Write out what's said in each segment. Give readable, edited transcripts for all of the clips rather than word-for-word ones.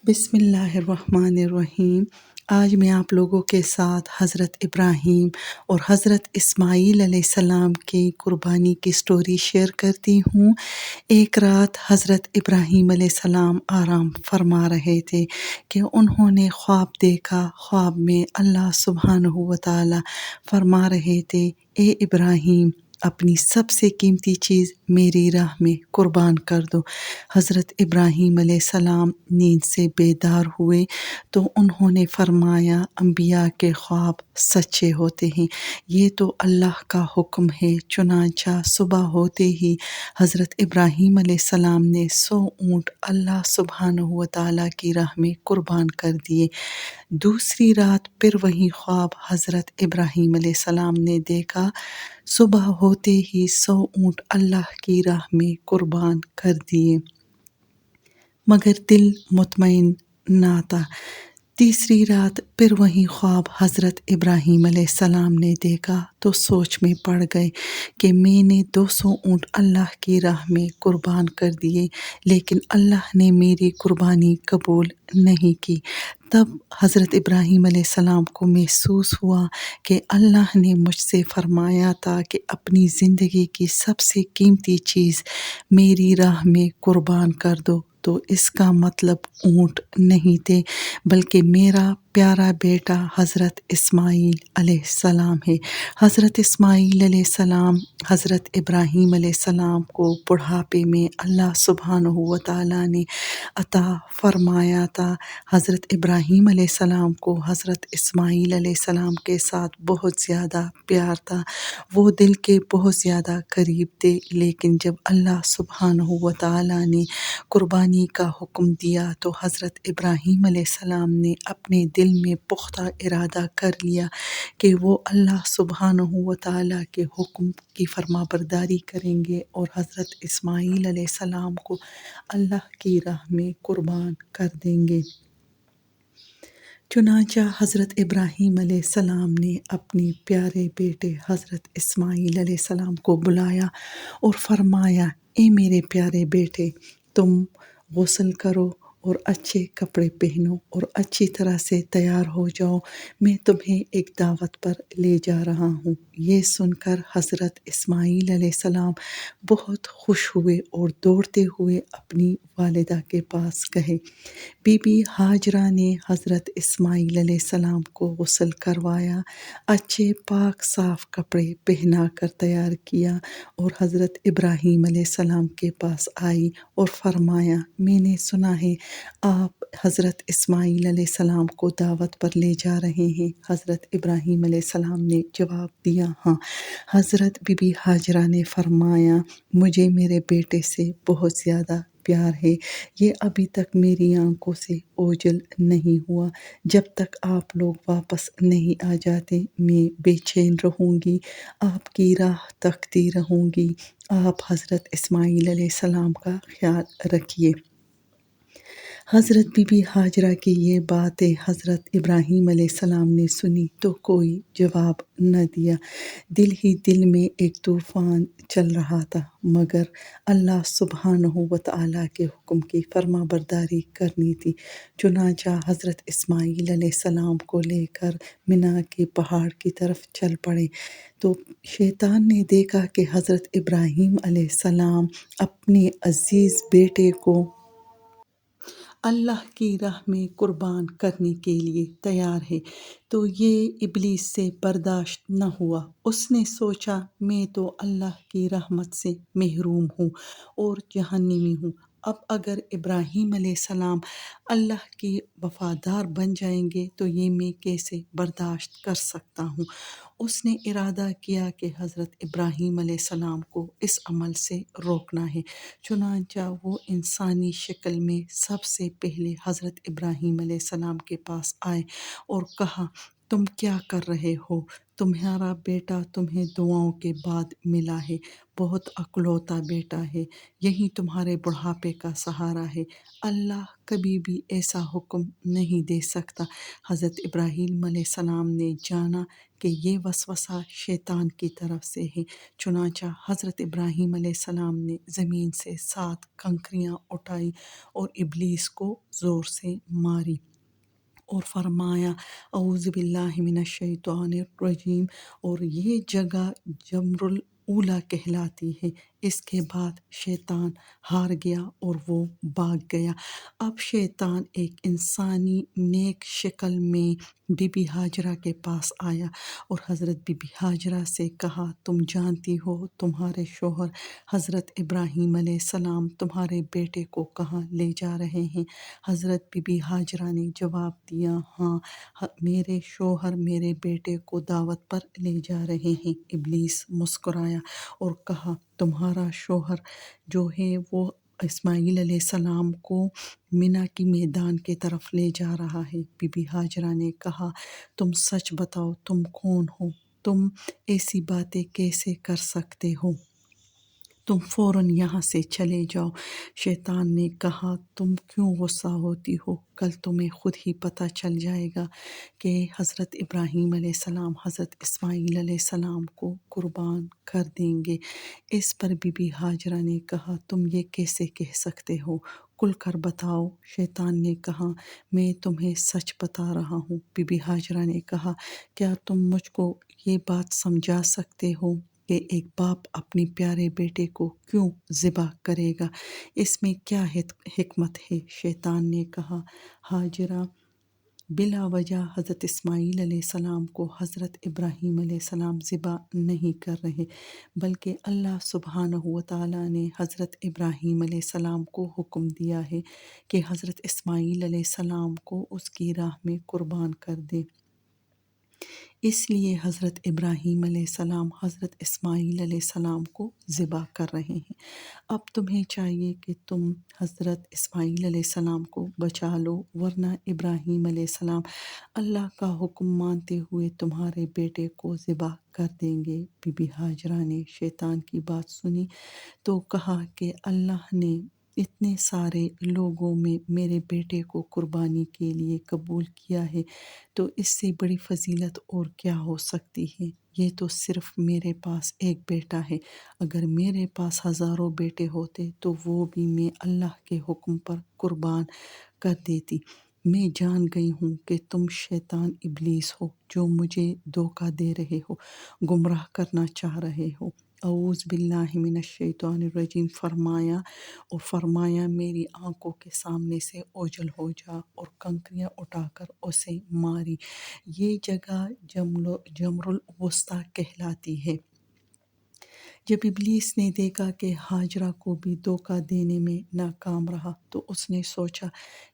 بسم اللہ الرحمن الرحیم۔ آج میں آپ لوگوں کے ساتھ حضرت ابراہیم اور حضرت اسماعیل علیہ السلام کی قربانی کی سٹوری شیئر کرتی ہوں۔ ایک رات حضرت ابراہیم علیہ السلام آرام فرما رہے تھے کہ انہوں نے خواب دیکھا۔ خواب میں اللہ سبحانہ و تعالی فرما رہے تھے، اے ابراہیم، اپنی سب سے قیمتی چیز میری راہ میں قربان کر دو۔ حضرت ابراہیم علیہ السلام نیند سے بیدار ہوئے تو انہوں نے فرمایا، انبیاء کے خواب سچے ہوتے ہیں، یہ تو اللہ کا حکم ہے۔ چنانچہ صبح ہوتے ہی حضرت ابراہیم علیہ السلام نے 100 اونٹ اللہ سبحانہ و تعالیٰ کی راہ میں قربان کر دیے۔ دوسری رات پھر وہی خواب حضرت ابراہیم علیہ السلام نے دیکھا۔ صبح ہوتے ہی 100 اونٹ اللہ کی راہ میں قربان کر دیے، مگر دل مطمئن نہ تھا۔ تیسری رات پھر وہی خواب حضرت ابراہیم علیہ السلام نے دیکھا تو سوچ میں پڑ گئے کہ میں نے 200 اونٹ اللہ کی راہ میں قربان کر دیے، لیکن اللہ نے میری قربانی قبول نہیں کی۔ تب حضرت ابراہیم علیہ السلام کو محسوس ہوا کہ اللہ نے مجھ سے فرمایا تھا کہ اپنی زندگی کی سب سے قیمتی چیز میری راہ میں قربان کر دو، تو اس کا مطلب اونٹ نہیں تھے بلکہ میرا پیارا بیٹا حضرت اسماعیل علیہ السلام ہے۔ حضرت اسماعیل علیہ السلام حضرت ابراہیم علیہ السلام کو بڑھاپے میں اللہ سبحانہ و تعالیٰ نے عطا فرمایا تھا۔ حضرت ابراہیم علیہ السلام کو حضرت اسماعیل علیہ السلام کے ساتھ بہت زیادہ پیار تھا، وہ دل کے بہت زیادہ قریب تھے، لیکن جب اللہ سبحانہ و تعالیٰ نے قربانی کا حکم دیا تو حضرت ابراہیم علیہ السلام نے اپنے دل میں پختہ ارادہ کر لیا کہ وہ اللہ سبحانہ و تعالیٰ کے حکم کی فرمانبرداری کریں گے اور حضرت اسماعیل علیہ السلام کو اللہ کی راہ میں قربان کر دیں گے۔ چنانچہ حضرت ابراہیم علیہ السلام نے اپنے پیارے بیٹے حضرت اسماعیل علیہ السلام کو بلایا اور فرمایا، اے میرے پیارے بیٹے، تم غسل کرو اور اچھے کپڑے پہنو اور اچھی طرح سے تیار ہو جاؤ، میں تمہیں ایک دعوت پر لے جا رہا ہوں۔ یہ سن کر حضرت اسماعیل علیہ السلام بہت خوش ہوئے اور دوڑتے ہوئے اپنی والدہ کے پاس گئے۔ بی بی ہاجرہ نے حضرت اسماعیل علیہ السلام کو غسل کروایا، اچھے پاک صاف کپڑے پہنا کر تیار کیا اور حضرت ابراہیم علیہ السلام کے پاس آئی اور فرمایا، میں نے سنا ہے آپ حضرت اسماعیل علیہ السلام کو دعوت پر لے جا رہے ہیں۔ حضرت ابراہیم علیہ السلام نے جواب دیا، ہاں۔ حضرت بی بی ہاجرہ نے فرمایا، مجھے میرے بیٹے سے بہت زیادہ پیار ہے، یہ ابھی تک میری آنکھوں سے اوجھل نہیں ہوا۔ جب تک آپ لوگ واپس نہیں آ جاتے میں بے چین رہوں گی، آپ کی راہ تکتی رہوں گی۔ آپ حضرت اسماعیل علیہ السلام کا خیال رکھیے۔ حضرت بی بی ہاجرہ کی یہ باتیں حضرت ابراہیم علیہ السلام نے سنی تو کوئی جواب نہ دیا۔ دل ہی دل میں ایک طوفان چل رہا تھا، مگر اللہ سبحانہ و تعالیٰ کے حکم کی فرمانبرداری کرنی تھی۔ چنانچہ حضرت اسماعیل علیہ السلام کو لے کر منا کے پہاڑ کی طرف چل پڑے تو شیطان نے دیکھا کہ حضرت ابراہیم علیہ السلام اپنے عزیز بیٹے کو اللہ کی راہ میں قربان کرنے کے لیے تیار ہے، تو یہ ابلیس سے برداشت نہ ہوا۔ اس نے سوچا، میں تو اللہ کی رحمت سے محروم ہوں اور جہنمی ہوں، اب اگر ابراہیم علیہ السلام اللہ کی وفادار بن جائیں گے تو یہ میں کیسے برداشت کر سکتا ہوں۔ اس نے ارادہ کیا کہ حضرت ابراہیم علیہ السلام کو اس عمل سے روکنا ہے۔ چنانچہ وہ انسانی شکل میں سب سے پہلے حضرت ابراہیم علیہ السلام کے پاس آئے اور کہا، تم کیا کر رہے ہو؟ تمہارا بیٹا تمہیں دعاؤں کے بعد ملا ہے، بہت اکلوتا بیٹا ہے، یہی تمہارے بڑھاپے کا سہارا ہے۔ اللہ کبھی بھی ایسا حکم نہیں دے سکتا۔ حضرت ابراہیم علیہ السلام نے جانا کہ یہ وسوسہ شیطان کی طرف سے ہے، چنانچہ حضرت ابراہیم علیہ السلام نے زمین سے 7 کنکریاں اٹھائی اور ابلیس کو زور سے ماری اور فرمایا اعوذ باللہ من الشیطان الرجیم، اور یہ جگہ جمر الاولیٰ کہلاتی ہے۔ اس کے بعد شیطان ہار گیا اور وہ بھاگ گیا۔ اب شیطان ایک انسانی نیک شکل میں بی بی ہاجرہ کے پاس آیا اور حضرت بی بی ہاجرہ سے کہا تم جانتی ہو تمہارے شوہر حضرت ابراہیم علیہ السلام تمہارے بیٹے کو کہاں لے جا رہے ہیں؟ حضرت بی بی ہاجرہ نے جواب دیا ہاں، میرے شوہر میرے بیٹے کو دعوت پر لے جا رہے ہیں۔ ابلیس مسکرایا اور کہا تمہارا شوہر جو ہے وہ اسماعیل علیہ السلام کو منی کی میدان کی طرف لے جا رہا ہے۔ بی بی ہاجرہ نے کہا تم سچ بتاؤ تم کون ہو؟ تم ایسی باتیں کیسے کر سکتے ہو؟ تم فوراً یہاں سے چلے جاؤ۔ شیطان نے کہا تم کیوں غصہ ہوتی ہو؟ کل تمہیں خود ہی پتہ چل جائے گا کہ حضرت ابراہیم علیہ السلام حضرت اسماعیل علیہ السلام کو قربان کر دیں گے۔ اس پر بی بی ہاجرہ نے کہا تم یہ کیسے کہہ سکتے ہو؟ کھل کر بتاؤ۔ شیطان نے کہا میں تمہیں سچ بتا رہا ہوں۔ بی بی ہاجرہ نے کہا کیا تم مجھ کو یہ بات سمجھا سکتے ہو کہ ایک باپ اپنے پیارے بیٹے کو کیوں ذبح کرے گا؟ اس میں کیا حکمت ہے؟ شیطان نے کہا ہاجرہ بلا وجہ حضرت اسماعیل علیہ السلام کو حضرت ابراہیم علیہ السلام ذبح نہیں کر رہے، بلکہ اللہ سبحانہ وتعالیٰ نے حضرت ابراہیم علیہ السلام کو حکم دیا ہے کہ حضرت اسماعیل علیہ السلام کو اس کی راہ میں قربان کر دے۔ اس لیے حضرت ابراہیم علیہ السلام حضرت اسماعیل علیہ السلام کو ذبح کر رہے ہیں۔ اب تمہیں چاہیے کہ تم حضرت اسماعیل علیہ السلام کو بچا لو، ورنہ ابراہیم علیہ السلام اللہ کا حکم مانتے ہوئے تمہارے بیٹے کو ذبح کر دیں گے۔ بی بی ہاجرہ نے شیطان کی بات سنی تو کہا کہ اللہ نے اتنے سارے لوگوں میں میرے بیٹے کو قربانی کے لیے قبول کیا ہے تو اس سے بڑی فضیلت اور کیا ہو سکتی ہے؟ یہ تو صرف میرے پاس ایک بیٹا ہے، اگر میرے پاس ہزاروں بیٹے ہوتے تو وہ بھی میں اللہ کے حکم پر قربان کر دیتی۔ میں جان گئی ہوں کہ تم شیطان ابلیس ہو جو مجھے دھوکہ دے رہے ہو، گمراہ کرنا چاہ رہے ہو۔ اعوذ باللہ من الشیطان الرجیم فرمایا میری آنکھوں کے سامنے سے اوجھل ہو جا، اور کنکریاں اٹھا کر اسے ماری۔ یہ جگہ جمر الوسطیٰ کہلاتی ہے۔ جب ابلیس نے دیکھا کہ ہاجرہ کو بھی دھوکہ دینے میں ناکام رہا تو اس نے سوچا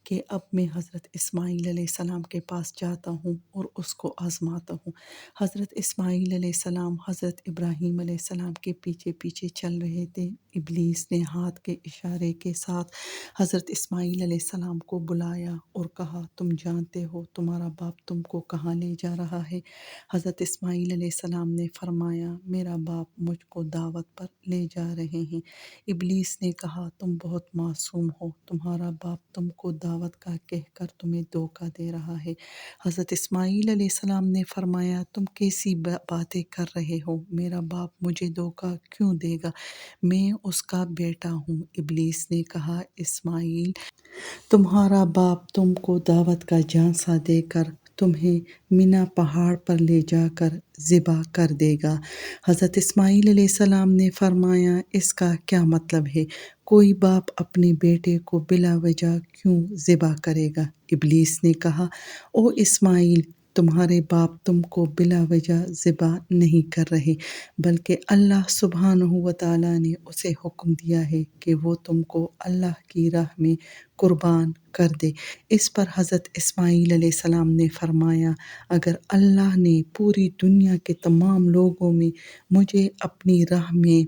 کہ اب میں حضرت اسماعیل علیہ السلام کے پاس جاتا ہوں اور اس کو آزماتا ہوں۔ حضرت اسماعیل علیہ السلام حضرت ابراہیم علیہ السلام کے پیچھے پیچھے چل رہے تھے۔ ابلیس نے ہاتھ کے اشارے کے ساتھ حضرت اسماعیل علیہ السلام کو بلایا اور کہا تم جانتے ہو تمہارا باپ تم کو کہاں لے جا رہا ہے؟ حضرت اسماعیل علیہ السلام نے فرمایا میرا باپ مجھ کو دعوت پر لے جا رہے ہیں۔ ابلیس نے کہا تم بہت معصوم ہو، تمہارا باپ تم کو دعوت کا کہہ کر تمہیں دھوکہ دے رہا ہے۔ حضرت اسماعیل علیہ السلام نے فرمایا تم کیسی باتیں کر رہے ہو؟ میرا باپ مجھے دھوکہ کیوں دے گا؟ میں اس کا بیٹا ہوں۔ ابلیس نے کہا اسماعیل تمہارا باپ تم کو دعوت کا جھانسا دے کر تمہیں منی پہاڑ پر لے جا کر ذبح کر دے گا۔ حضرت اسماعیل علیہ السلام نے فرمایا اس کا کیا مطلب ہے؟ کوئی باپ اپنے بیٹے کو بلا وجہ کیوں ذبح کرے گا؟ ابلیس نے کہا او اسماعیل تمہارے باپ تم کو بلا وجہ ذبح نہیں کر رہے، بلکہ اللہ سبحانہ وتعالیٰ نے اسے حکم دیا ہے کہ وہ تم کو اللہ کی راہ میں قربان کر دے۔ اس پر حضرت اسماعیل علیہ السلام نے فرمایا اگر اللہ نے پوری دنیا کے تمام لوگوں میں مجھے اپنی راہ میں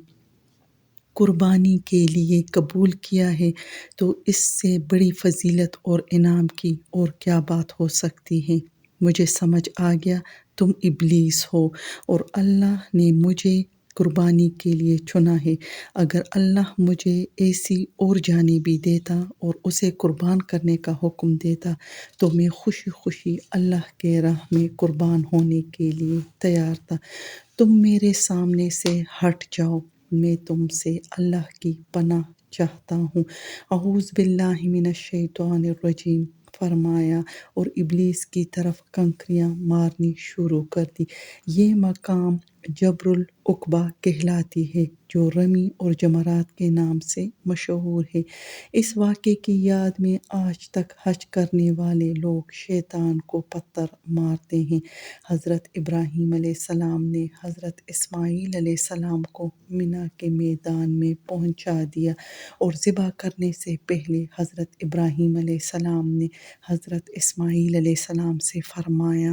قربانی کے لیے قبول کیا ہے تو اس سے بڑی فضیلت اور انعام کی اور کیا بات ہو سکتی ہے؟ مجھے سمجھ آ گیا تم ابلیس ہو اور اللہ نے مجھے قربانی کے لیے چنا ہے۔ اگر اللہ مجھے ایسی اور جانیں بھی دیتا اور اسے قربان کرنے کا حکم دیتا تو میں خوشی خوشی اللہ کے راہ میں قربان ہونے کے لیے تیار تھا۔ تم میرے سامنے سے ہٹ جاؤ، میں تم سے اللہ کی پناہ چاہتا ہوں۔ اعوذ باللہ من الشیطان الرجیم فرمایا اور ابلیس کی طرف کنکریاں مارنی شروع کر دی۔ یہ مقام جبر العقبہ کہلاتی ہے جو رمی اور جمرات کے نام سے مشہور ہے۔ اس واقعے کی یاد میں آج تک حج کرنے والے لوگ شیطان کو پتھر مارتے ہیں۔ حضرت ابراہیم علیہ السلام نے حضرت اسماعیل علیہ السلام کو منی کے میدان میں پہنچا دیا اور ذبح کرنے سے پہلے حضرت ابراہیم علیہ السلام نے حضرت اسماعیل علیہ السلام سے فرمایا: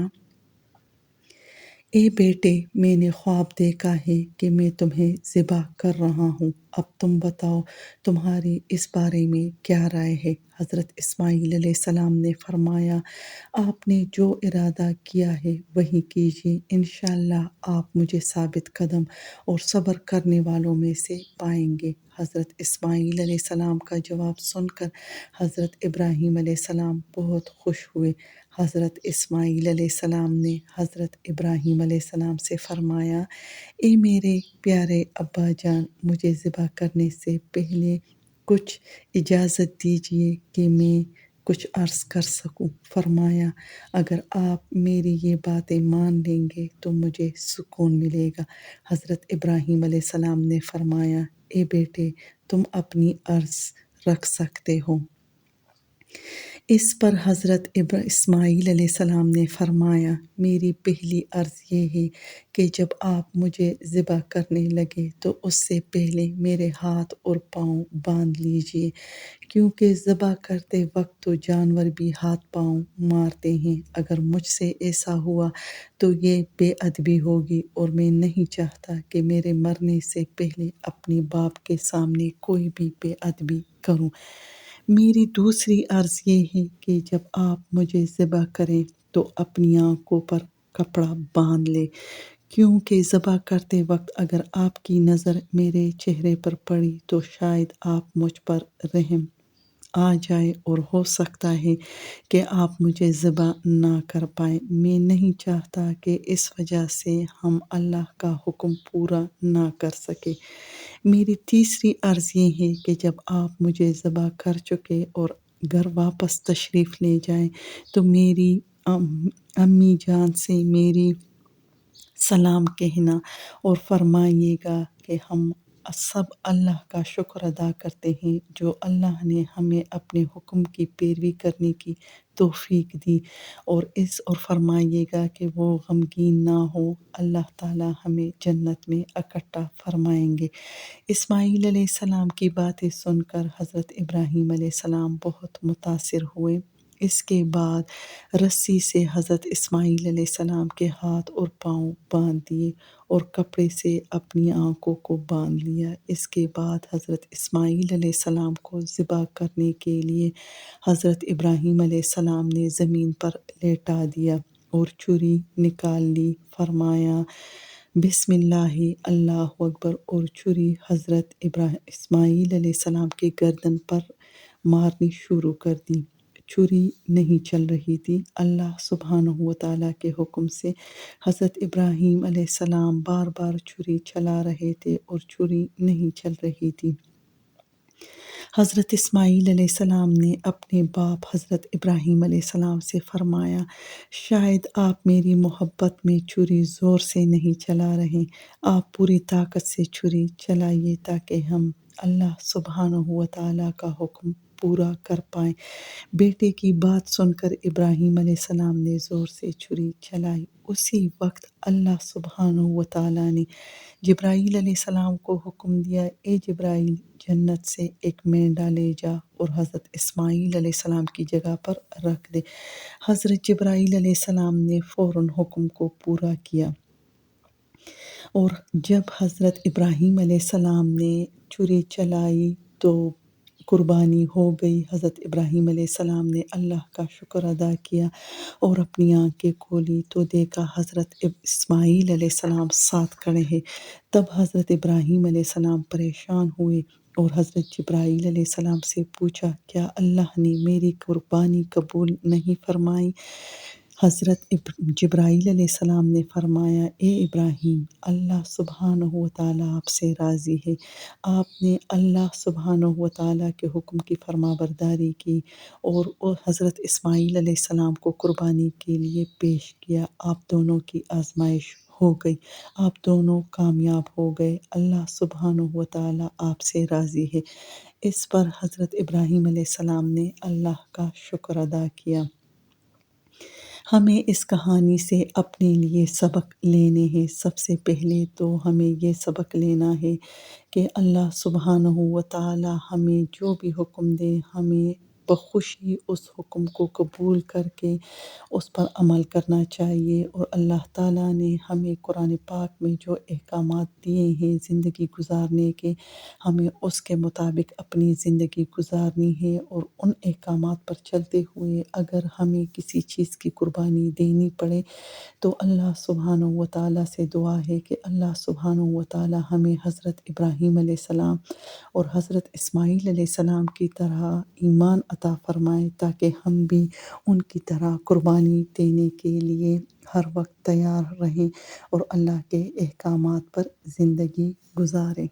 اے بیٹے، میں نے خواب دیکھا ہے کہ میں تمہیں ذبح کر رہا ہوں، اب تم بتاؤ تمہاری اس بارے میں کیا رائے ہے؟ حضرت اسماعیل علیہ السلام نے فرمایا: آپ نے جو ارادہ کیا ہے وہی کیجیے، انشاءاللہ آپ مجھے ثابت قدم اور صبر کرنے والوں میں سے پائیں گے۔ حضرت اسماعیل علیہ السلام کا جواب سن کر حضرت ابراہیم علیہ السلام بہت خوش ہوئے۔ حضرت اسماعیل علیہ السلام نے حضرت ابراہیم علیہ السلام سے فرمایا: اے میرے پیارے ابا جان، مجھے ذبح کرنے سے پہلے کچھ اجازت دیجیے کہ میں کچھ عرض کر سکوں۔ فرمایا: اگر آپ میری یہ باتیں مان لیں گے تو مجھے سکون ملے گا۔ حضرت ابراہیم علیہ السلام نے فرمایا: اے بیٹے، تم اپنی عرض رکھ سکتے ہو۔ اس پر حضرت اسماعیل علیہ السلام نے فرمایا: میری پہلی عرض یہ ہے کہ جب آپ مجھے ذبح کرنے لگے تو اس سے پہلے میرے ہاتھ اور پاؤں باندھ لیجیے، کیونکہ ذبح کرتے وقت تو جانور بھی ہاتھ پاؤں مارتے ہیں۔ اگر مجھ سے ایسا ہوا تو یہ بے ادبی ہوگی اور میں نہیں چاہتا کہ میرے مرنے سے پہلے اپنے باپ کے سامنے کوئی بھی بے ادبی کروں۔ میری دوسری عرض یہ ہے کہ جب آپ مجھے ذبح کریں تو اپنی آنکھوں پر کپڑا باندھ لیں، کیونکہ ذبح کرتے وقت اگر آپ کی نظر میرے چہرے پر پڑی تو شاید آپ مجھ پر رحم آ جائے اور ہو سکتا ہے کہ آپ مجھے ذبح نہ کر پائیں۔ میں نہیں چاہتا کہ اس وجہ سے ہم اللہ کا حکم پورا نہ کر سکیں۔ میری تیسری عرض یہ ہے کہ جب آپ مجھے ذبح کر چکے اور گھر واپس تشریف لے جائیں تو میری امی جان سے میری سلام کہنا اور فرمائیے گا کہ ہم سب اللہ کا شکر ادا کرتے ہیں جو اللہ نے ہمیں اپنے حکم کی پیروی کرنے کی توفیق دی، اور فرمائیے گا کہ وہ غمگین نہ ہو، اللہ تعالیٰ ہمیں جنت میں اکٹھا فرمائیں گے۔ اسماعیل علیہ السلام کی باتیں سن کر حضرت ابراہیم علیہ السلام بہت متاثر ہوئے۔ اس کے بعد رسی سے حضرت اسماعیل علیہ السلام کے ہاتھ اور پاؤں باندھ دیے اور کپڑے سے اپنی آنکھوں کو باندھ لیا۔ اس کے بعد حضرت اسماعیل علیہ السلام کو ذبح کرنے کے لیے حضرت ابراہیم علیہ السلام نے زمین پر لیٹا دیا اور چھری نکال لی۔ فرمایا: بسم اللہ، اللہ اکبر، اور چھری حضرت اسماعیل علیہ السلام کے گردن پر مارنی شروع کر دی۔ چھری نہیں چل رہی تھی۔ اللہ سبحانہ وتعالیٰ کے حکم سے حضرت ابراہیم علیہ السلام بار بار چھری چلا رہے تھے اور چھری نہیں چل رہی تھی۔ حضرت اسماعیل علیہ السلام نے اپنے باپ حضرت ابراہیم علیہ السلام سے فرمایا: شاید آپ میری محبت میں چھری زور سے نہیں چلا رہے، آپ پوری طاقت سے چھری چلائیے تاکہ ہم اللہ سبحانہ وتعالیٰ کا حکم پورا کر پائیں۔ بیٹے کی بات سن کر ابراہیم علیہ السلام نے زور سے چھری چلائی۔ اسی وقت اللہ سبحانہ وتعالیٰ نے جبرائیل علیہ السلام کو حکم دیا: اے جبرائیل، جنت سے ایک مینڈا لے جا اور حضرت اسماعیل علیہ السلام کی جگہ پر رکھ دے۔ حضرت جبرائیل علیہ السلام نے فوراً حکم کو پورا کیا اور جب حضرت ابراہیم علیہ السلام نے چھری چلائی تو قربانی ہو گئی۔ حضرت ابراہیم علیہ السلام نے اللہ کا شکر ادا کیا اور اپنی آنکھیں کھولی تو دیکھا حضرت اسماعیل علیہ السلام ساتھ کھڑے ہیں۔ تب حضرت ابراہیم علیہ السلام پریشان ہوئے اور حضرت جبرائیل علیہ السلام سے پوچھا، کیا اللہ نے میری قربانی قبول نہیں فرمائی؟ حضرت جبرائیل علیہ السلام نے فرمایا، اے ابراہیم، اللہ سبحانہ و تعالیٰ آپ سے راضی ہے۔ آپ نے اللہ سبحانہ و تعالیٰ کے حکم کی فرما برداری کی اور حضرت اسماعیل علیہ السلام کو قربانی کے لیے پیش کیا۔ آپ دونوں کی آزمائش ہو گئی، آپ دونوں کامیاب ہو گئے، اللہ سبحانہ و تعالیٰ آپ سے راضی ہے۔ اس پر حضرت ابراہیم علیہ السلام نے اللہ کا شکر ادا کیا۔ ہمیں اس کہانی سے اپنے لیے سبق لینے ہیں۔ سب سے پہلے تو ہمیں یہ سبق لینا ہے کہ اللہ سبحانہ و تعالیٰ ہمیں جو بھی حکم دے، ہمیں بخوشی اس حکم کو قبول کر کے اس پر عمل کرنا چاہیے۔ اور اللہ تعالیٰ نے ہمیں قرآن پاک میں جو احکامات دیے ہیں زندگی گزارنے کے، ہمیں اس کے مطابق اپنی زندگی گزارنی ہے۔ اور ان احکامات پر چلتے ہوئے اگر ہمیں کسی چیز کی قربانی دینی پڑے تو اللہ سبحانہ و تعالیٰ سے دعا ہے کہ اللہ سبحانہ و تعالیٰ ہمیں حضرت ابراہیم علیہ السلام اور حضرت اسماعیل علیہ السلام کی طرح ایمان عطا فرمائے، تاکہ ہم بھی ان کی طرح قربانی دینے کے لیے ہر وقت تیار رہیں اور اللہ کے احکامات پر زندگی گزاریں۔